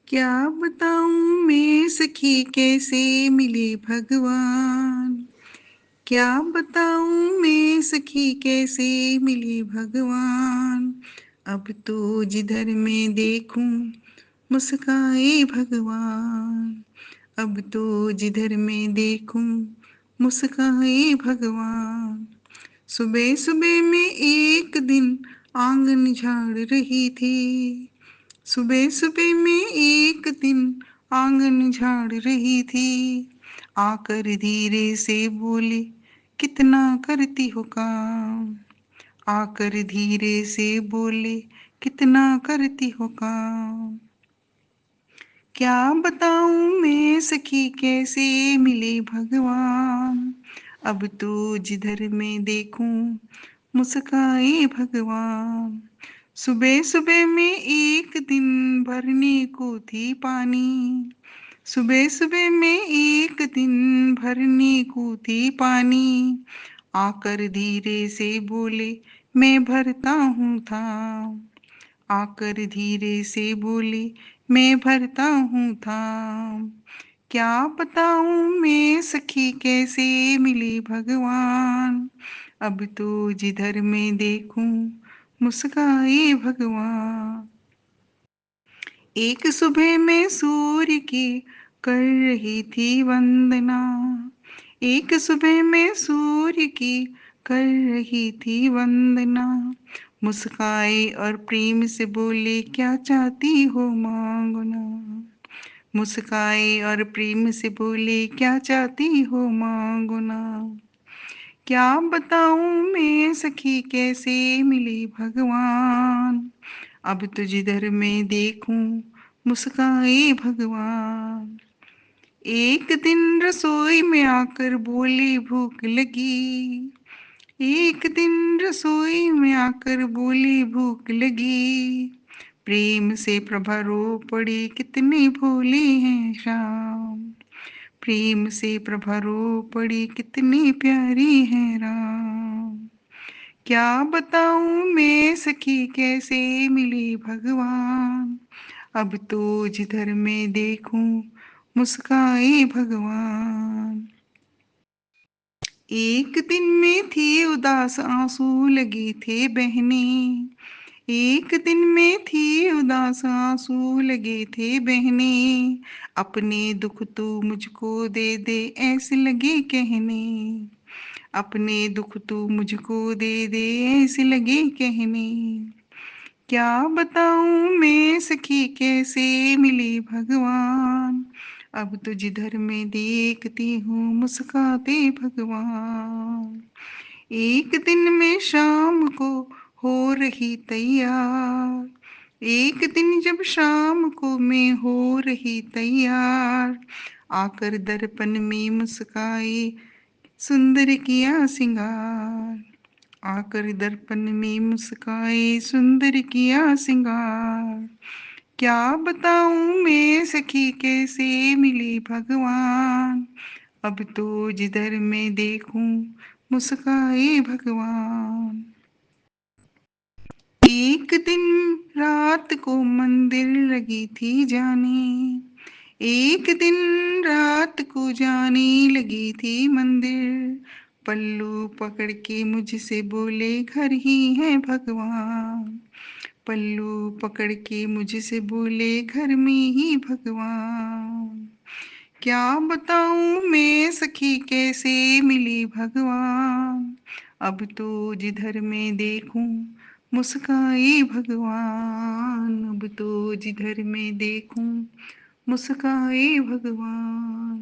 क्या बताऊं मैं सखी कैसे मिले भगवान। क्या बताऊं मैं सखी कैसे मिले भगवान। अब तो जिधर मैं देखूं मुस्काए भगवान। अब तो जिधर मैं देखूं मुस्काए भगवान। सुबह सुबह में एक दिन आंगन झाड़ रही थी। सुबह सुबह में एक दिन आंगन झाड़ रही थी। आकर धीरे से बोली कितना करती हो काम। आकर धीरे से बोले कितना करती हो काम। क्या बताऊं मैं सखी कैसे मिले भगवान। अब तो जिधर मैं देखूं मुस्काए भगवान। सुबह सुबह में एक दिन भरने को थी पानी। सुबह सुबह में एक दिन भरने को थी पानी। आकर धीरे से बोले मैं भरता हूँ था। आकर धीरे से बोले मैं भरता हूँ था। क्या बताऊं मैं सखी कैसे मिले भगवान। अब तो जिधर मैं देखूं मुस्काए भगवान। एक सुबह में सूर्य की कर रही थी वंदना। एक सुबह में सूर्य की कर रही थी वंदना। मुस्काए और प्रेम से बोले क्या चाहती हो मांगना। मुस्काए और प्रेम से बोले क्या चाहती हो मांगना। क्या बताऊं मैं सखी कैसे मिले भगवान। अब तो जिधर मैं देखूं मुस्काए भगवान। एक दिन रसोई में आकर बोली भूख लगी। एक दिन रसोई में आकर बोली भूख लगी। प्रेम से प्रभा रो पड़ी कितनी भोली है शाम। प्रेम से प्रभा रो पड़ी कितनी प्यारी है राम। क्या बताऊं मैं सखी कैसे मिली भगवान। अब तो जिधर मैं देखूं मुस्काए भगवान। एक दिन में थी उदास आंसू लगे थे बहने। एक दिन में थी उदास आंसू लगे थे बहने। अपने दुख तू मुझको दे दे ऐसे लगे कहने। अपने दुख तू मुझको दे दे ऐसे लगे कहने। क्या बताऊं मैं सखी कैसे मिली भगवान। अब तो जिधर मैं देखती हूँ मुस्काते भगवान। एक दिन में शाम को हो रही तैयार। एक दिन जब शाम को मैं हो रही तैयार। आकर दर्पण में मुस्काए सुंदर किया सिंगार। आकर दर्पण में मुस्काए सुंदर किया सिंगार। क्या बताऊं मैं सखी कैसे मिली भगवान। अब तो जिधर मैं देखूं मुस्काए भगवान। एक दिन रात को मंदिर लगी थी जाने। एक दिन रात को जाने लगी थी मंदिर। पल्लू पकड़ के मुझसे बोले घर ही है भगवान। पल्लू पकड़ के मुझसे बोले घर में ही भगवान। क्या बताऊं मैं सखी कैसे मिली भगवान। अब तो जिधर मैं देखूं मुस्काए भगवान। अब तो जिधर मैं देखूं मुस्काए भगवान।